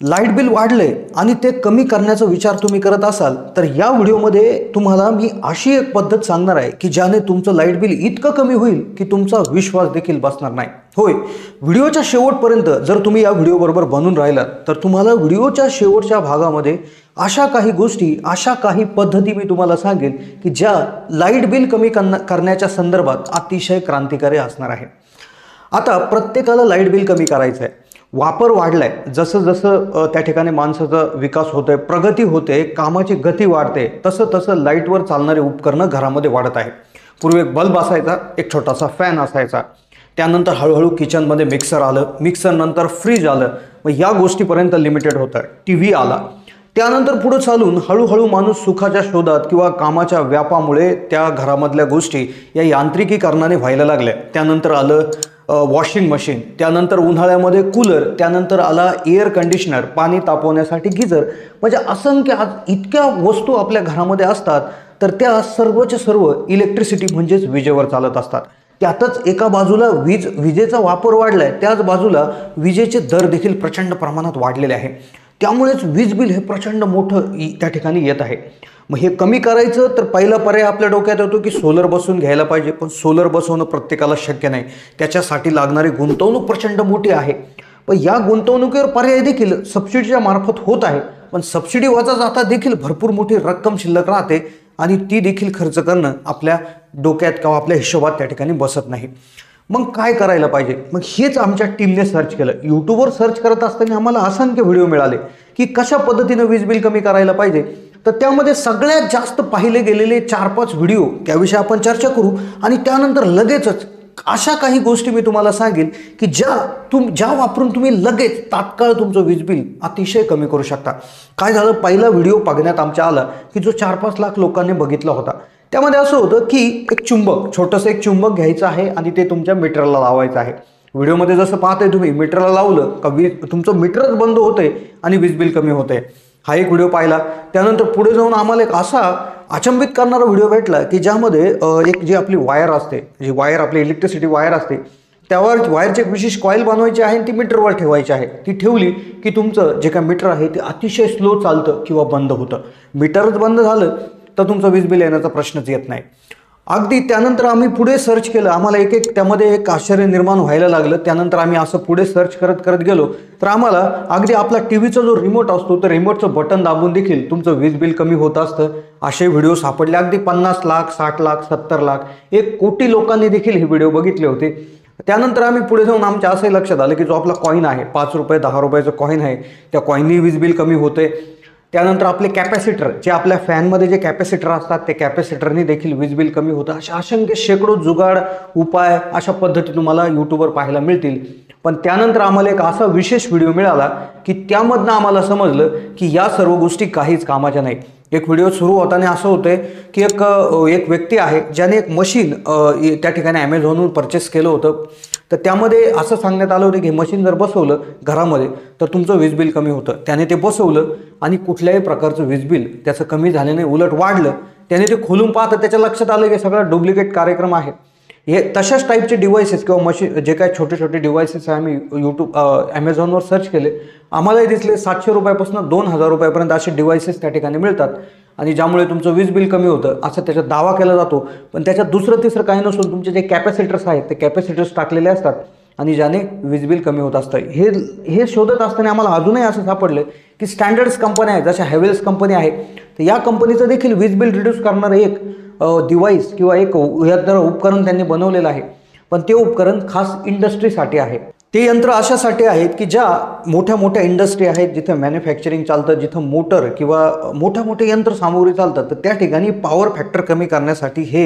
Light bill वाढले आणि ते कमी करण्याचा विचार तुम्ही करत असाल तर या व्हिडिओमध्ये तुम्हाला मी अशी एक पद्धत सांगणार आहे की ज्याने तुमचं लाईट बिल इतकं कमी होईल की तुमचा विश्वास देखील बसणार नाही। होय, व्हिडिओच्या शेवटपर्यंत जर तुम्ही या व्हिडिओ बरोबर बनून राहिलात तर तुम्हाला व्हिडिओच्या शेवटच्या भागामध्ये अशा काही गोष्टी, अशा काही पद्धती मी तुम्हाला सांगेन की ज्या लाईट बिल कमी करण्याच्या संदर्भात अतिशय क्रांतिकारी असणार आहे। आता प्रत्येकाला लाईट बिल कमी करायचं आहे, वापर वाढलाय, जसं जसं त्या ठिकाणी माणसाचा विकास होतोय, प्रगती होते, कामाची गती वाढते, तसं तसं लाईटवर चालणारे उपकरणं घरामध्ये वाढत आहे। पूर्वी एक बल्ब असायचा, एक छोटासा फॅन असायचा, त्यानंतर हळूहळू किचनमध्ये मिक्सर आलं, मिक्सर नंतर फ्रीज आलं, मग या गोष्टीपर्यंत लिमिटेड होतं, टीव्ही आला, त्यानंतर पुढे चालून हळूहळू माणूस सुखाच्या शोधात किंवा कामाच्या व्यापामुळे त्या घरामधल्या गोष्टी या यांत्रिकीकरणाने व्हायला लागल्या। त्यानंतर आलं वॉशिंग मशीन, त्यानंतर उन्हाळ्यामध्ये कूलर, त्यानंतर आला एअर कंडिशनर, पाणी तापवण्यासाठी गिझर, म्हणजे असंख्य इतक्या वस्तू आपल्या घरामध्ये असतात तर त्या सर्वच्या सर्व इलेक्ट्रिसिटी म्हणजेच विजेवर चालत असतात। त्यातच एका बाजूला विजेचा वापर वाढलाय, त्याच बाजूला विजेचे दर देखील प्रचंड प्रमाणात वाढलेले आहे, त्यामुळेच वीज बिल हे प्रचंड मोठं त्या ठिकाणी येत आहे। मग हे कमी करायचं तर पहिला पर्याय आपल्या डोक्यात येतो की सोलर बसवून घ्यायला पाहिजे, पण सोलर बसवणं प्रत्येकाला शक्य नाही, त्याच्यासाठी लागणारी गुंतवणूक प्रचंड मोठी आहे। पण या गुंतवणुकीवर पर्याय देखील सबसिडीच्या मार्फत होत आहे, पण सबसिडी वजा जाता देखील भरपूर मोठी रक्कम शिल्लक राहते आणि ती देखील खर्च करणं आपल्या डोक्यात किंवा आपल्या हिशोबात त्या ठिकाणी बसत नाही। मग काय करायला पाहिजे? मग हेच आमच्या टीमने सर्च केलं। यूट्यूबवर सर्च करत असताना आम्हाला असंख्य व्हिडिओ मिळाले की कशा पद्धतीने वीज बिल कमी करायला पाहिजे, तर त्यामध्ये सगळ्यात जास्त पाहिले गेलेले 4-5 व्हिडिओ त्याविषयी आपण चर्चा करू आणि त्यानंतर लगेचच अशा काही गोष्टी मी तुम्हाला सांगेन की ज्या वापरून तुम्ही लगेच तात्काळ तुमचं वीज बिल अतिशय कमी करू शकता। काय झालं, पहिला व्हिडिओ बघण्यात आमच्या आला की जो 4-5 लाख लोकांनी बघितला होता। त्यामध्ये असं होतं की एक चुंबक, छोटंसं एक चुंबक घ्यायचं आहे आणि ते तुमच्या मीटरला लावायचं आहे। व्हिडिओमध्ये जसं पाहताय तुम्ही, मीटरला लावलं का तुमचं मीटरच बंद होतंय आणि वीज बिल कमी होतंय। हा एक व्हिडिओ पाहिला, त्यानंतर पुढे जाऊन आम्हाला एक असा अचंबित करणारा व्हिडिओ भेटला की ज्यामध्ये एक जी आपली वायर असते, जी वायर आपली इलेक्ट्रिसिटी वायर असते, त्यावर वायरची एक विशेष कॉईल बनवायची आहे आणि ती मीटरवर ठेवायची आहे। ती ठेवली की तुमचं जे काय मीटर आहे ते अतिशय स्लो चालतं किंवा बंद होतं। मीटरच बंद झालं तर तुमचं वीज बिल येण्याचा प्रश्नच येत नाही। अगदी त्यानंतर आम्ही पुढे सर्च केलं, आम्हाला त्यामध्ये एक आश्चर्य निर्माण व्हायला लागलं। त्यानंतर आम्ही असं पुढे सर्च करत गेलो तर आम्हाला अगदी आपला टीव्हीचा जो रिमोट असतो तर रिमोटचं बटन दाबून देखील तुमचं वीज बिल कमी होत असतं, असे व्हिडिओ सापडले। अगदी 50 लाख, 60 लाख, 70 लाख, 1 कोटी लोकांनी देखील हे व्हिडिओ बघितले होते। त्यानंतर आम्ही पुढे जाऊन आमच्या असंही लक्षात आलं की जो आपला कॉईन आहे, 5 रुपये 10 रुपयाचं कॉईन आहे, त्या कॉईननी वीज बिल कमी होते। त्यानंतर आपले कॅपॅसिटर, जे आपल्या फॅनमध्ये जे कॅपॅसिटर असतात ते कॅपॅसिटरनी देखील वीज बिल कमी होतं। अशा असंख्य शेकडो जुगाड उपाय अशा पद्धती तुम्हाला यूट्यूबवर पाहायला मिळतील। पण त्यानंतर आम्हाला एक असा विशेष व्हिडिओ मिळाला की त्यामधनं आम्हाला समजलं की या सर्व गोष्टी काहीच कामाच्या नाही। एक व्हिडिओ सुरू होताना असं होतंय की एक व्यक्ती आहे ज्याने एक मशीन त्या ठिकाणी ॲमेझॉनवरून परचेस केलं होतं, तर त्यामध्ये असं सांगण्यात आलं होतं की मशीन जर बसवलं घरामध्ये तर तुमचं वीज बिल कमी होतं। त्याने ते बसवलं आणि कुठल्याही प्रकारचं वीज बिल त्याचं कमी झालं नाही, उलट वाढलं। त्याने ते खोलून पाहतं त्याच्या लक्षात आलं की सगळा डुप्लिकेट कार्यक्रम आहे। हे तशाच टाईपचे डिव्हाइसेस किंवा मशीन जे काही छोटे छोटे डिव्हाइसेस आहे आम्ही ॲमेझॉनवर सर्च केले, आम्हालाही दिसले 700 रुपयापासून 2000 रुपयापर्यंत असे डिव्हाइसेस त्या ठिकाणी मिळतात आणि ज्यामुळे तुमचं वीज बिल कमी होतं असं त्याच्यात दावा केला जातो। पण त्याच्यात दुसरं तिसरं काही नसून तुमचे जे कॅपॅसिटर्स आहेत ते कॅपॅसिटर्स टाकलेले असतात आणि ज्याने वीज बिल कमी होत असतं। हे शोधत असताना आम्हाला अजूनही असं सापडलं की स्टँडर्ड्स कंपन्या आहेत, जशा हॅवेल्स कंपनी आहे, तर या कंपनीचं देखील वीज बिल रिड्यूस करणारं एक डिव्हाइस किंवा एक उपकरण त्यांनी बनवलेलं आहे, पण ते उपकरण खास इंडस्ट्रीसाठी आहे। ते यंत्र अशासाठी आहेत की ज्या मोठ्या मोठ्या इंडस्ट्री आहेत, जिथे मॅन्युफॅक्चरिंग चालतं, जिथं मोटर किंवा मोठ्या मोठ्या यंत्रसामुग्री चालतात, तर त्या ठिकाणी पॉवर फॅक्टर कमी करण्यासाठी हे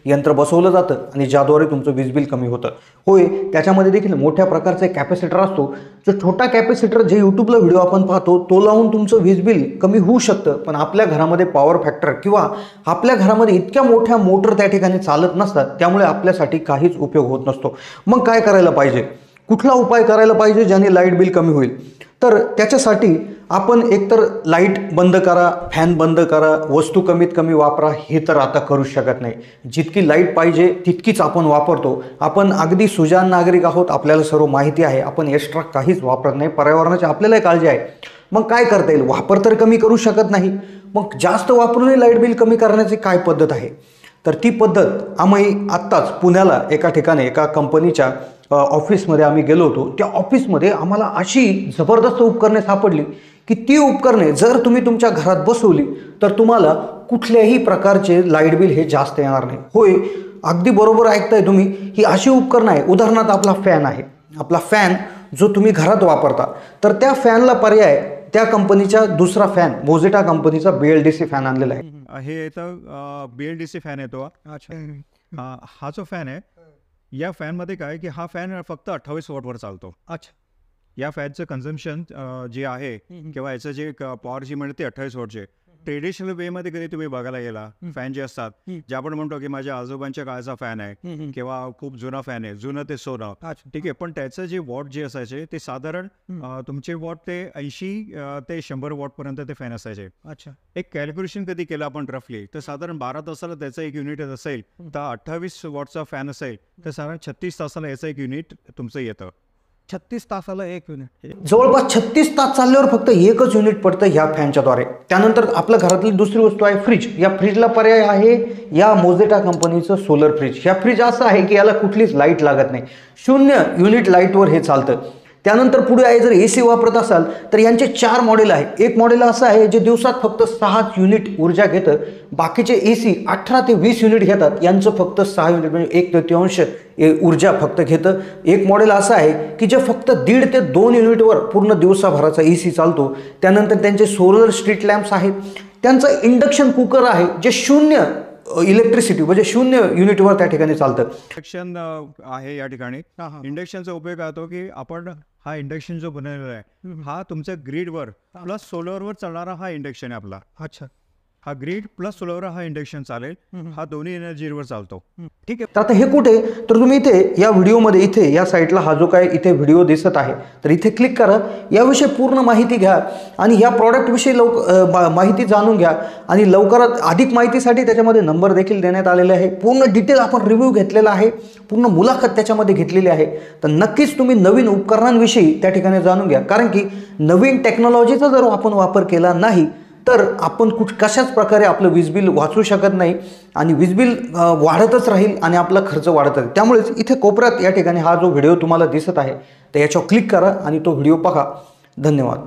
यंत्र बसवलं जातं आणि ज्याद्वारे तुमचं वीज बिल कमी होतं। होय, त्याच्यामध्ये देखील मोठ्या प्रकारचा कॅपॅसिटर असतो। जो छोटा कॅपॅसिटर जे यूट्यूबला व्हिडिओ आपण पाहतो तो लावून तुमचं वीज बिल कमी होऊ शकतं, पण आपल्या घरामध्ये पॉवर फॅक्टर किंवा आपल्या घरामध्ये इतक्या मोठ्या मोटर त्या ठिकाणी चालत नसतात, त्यामुळे आपल्यासाठी काहीच उपयोग होत नसतो। मग काय करायला पाहिजे? कुठला उपाय करायला पाहिजे ज्याने लाईट बिल कमी होईल? तर त्याच्यासाठी आपण एकतर लाईट बंद करा, फॅन बंद करा, वस्तू कमीत कमी वापरा, हे तर आता करू शकत नाही। जितकी लाईट पाहिजे तितकीच आपण वापरतो। आपण अगदी सुजाण नागरिक आहोत, आपल्याला सर्व माहिती आहे, आपण एक्स्ट्रा काहीच वापरत नाही। पर्यावरणाची आपल्यालाही काळजी आहे, मग काय करता येईल? वापर तर कमी करू शकत नाही, मग जास्त वापरूनही लाईट बिल कमी करण्याची काय पद्धत आहे? तर ती पद्धत आम्ही आत्ताच पुण्याला एका ठिकाणी एका कंपनीच्या ऑफिसमध्ये आम्ही गेलो होतो. त्या ऑफिसमध्ये आम्हाला अशी जबरदस्त उपकरणे सापडली की ती उपकरणे जर तुम्ही तुमच्या घरात बसवली तर तुम्हाला कुठल्याही प्रकारचे लाईट बिल हे जास्त येणार नाही. होय, अगदी बरोबर ऐकताय तुम्ही. ही अशी उपकरणं आहे, उदाहरणार्थ आपला फॅन आहे. आपला फॅन जो तुम्ही घरात वापरता, तर त्या फॅनला पर्याय त्या कंपनीचा दुसरा फॅन मोझिटा कंपनीचा BLDC फॅन आणलेला आहे. हे येतं BLDC फॅन येतो. हा जो फॅन आहे, या फॅनमध्ये काय की हा फॅन फक्त 28 वॉटवर चालतो. अच्छा. या फॅनचं कन्झम्पशन जे आहे किंवा याचं जे पॉवर जी मिळते 28 वॉटचे, ट्रेडिशनल वेमध्ये कधी तुम्ही बघायला गेला फॅन जे असतात, जे आपण म्हणतो की माझ्या आजोबांच्या काळाचा फॅन आहे किंवा खूप जुना फॅन आहे, जुनं ते सोनं, ठीक आहे, पण त्याचं जे वॉट जे असायचे ते साधारण तुमचे वॉट ते 80 ते 100 वॉटपर्यंत ते फॅन असायचे. अच्छा. एक कॅल्क्युलेशन कधी केलं आपण रफली, तर साधारण 12 तासाला त्याचं एक युनिट असेल, तर 28 वॉटचा फॅन असेल तर साधारण 36 तासाला याचं एक युनिट तुमचं येतं. 36 तासाला एक युनिट. जवळपास 36 तास चालल्यावर फक्त एकच युनिट पडतं ह्या फॅनच्याद्वारे. त्यानंतर आपल्या घरातली दुसरी वस्तू आहे फ्रीज. या फ्रीजला पर्याय आहे या मोझिटा कंपनीचं सोलर फ्रीज. ह्या फ्रीज असं आहे की याला कुठलीच लाईट लागत नाही, 0 युनिट लाईटवर हे चालतं. त्यानंतर पुढे आहे, जर AC वापरत असाल तर यांचे 4 मॉडेल आहे. एक मॉडेल असं आहे जे दिवसात फक्त 6 युनिट ऊर्जा घेतं, बाकीचे AC 18 ते 20 युनिट घेतात, यांचं फक्त 6 युनिट म्हणजे 1/3 ऊर्जा फक्त घेतं. एक मॉडेल असं आहे की जे फक्त 1.5 ते 2 युनिटवर पूर्ण दिवसाभराचा AC चालतो. त्यानंतर त्यांचे सोलर स्ट्रीट लॅम्प्स आहेत. त्यांचं इंडक्शन कुकर आहे जे 0 इलेक्ट्रिसिटी म्हणजे 0 युनिटवर त्या ठिकाणी चालतं. इंडक्शन आहे या ठिकाणी. इंडक्शनचा उपयोग होतो की आपण हा इंडक्शन जो बनवलेला आहे हा तुमच्या ग्रीडवर प्लस सोलरवर चालणारा हा इंडक्शन आहे आपला. अच्छा. हा ग्रीड प्लस सोलरवर हा इंडक्शन चालेल. हा दोन्ही एनर्जीवर चालतो. ठीक आहे. तर आता हे कुठे, तर तुम्ही इथे या व्हिडिओमध्ये इथे या साईडला हा जो काय इथे व्हिडिओ दिसत आहे तर इथे क्लिक करा. याविषयी पूर्ण माहिती घ्या आणि या प्रॉडक्टविषयी माहिती जाणून घ्या आणि लवकरात अधिक माहितीसाठी त्याच्यामध्ये नंबर देखील देण्यात आलेले आहे. पूर्ण डिटेल आपण रिव्ह्यू घेतलेला आहे, पूर्ण मुलाखत त्याच्यामध्ये घेतलेली आहे. तर नक्कीच तुम्ही नवीन उपकरणांविषयी त्या ठिकाणी जाणून घ्या, कारण की नवीन टेक्नॉलॉजीचा जर आपण वापर केला नाही तर आपण कशाच प्रकारे आपलं वीज बिल वाचू शकत नाही आणि वीज बिल वाढतच राहील आणि आपला खर्च वाढत राहील. त्यामुळेच इथे कोपऱ्यात या ठिकाणी हा जो व्हिडिओ तुम्हाला दिसत आहे तर याच्यावर क्लिक करा आणि तो व्हिडिओ पहा. धन्यवाद.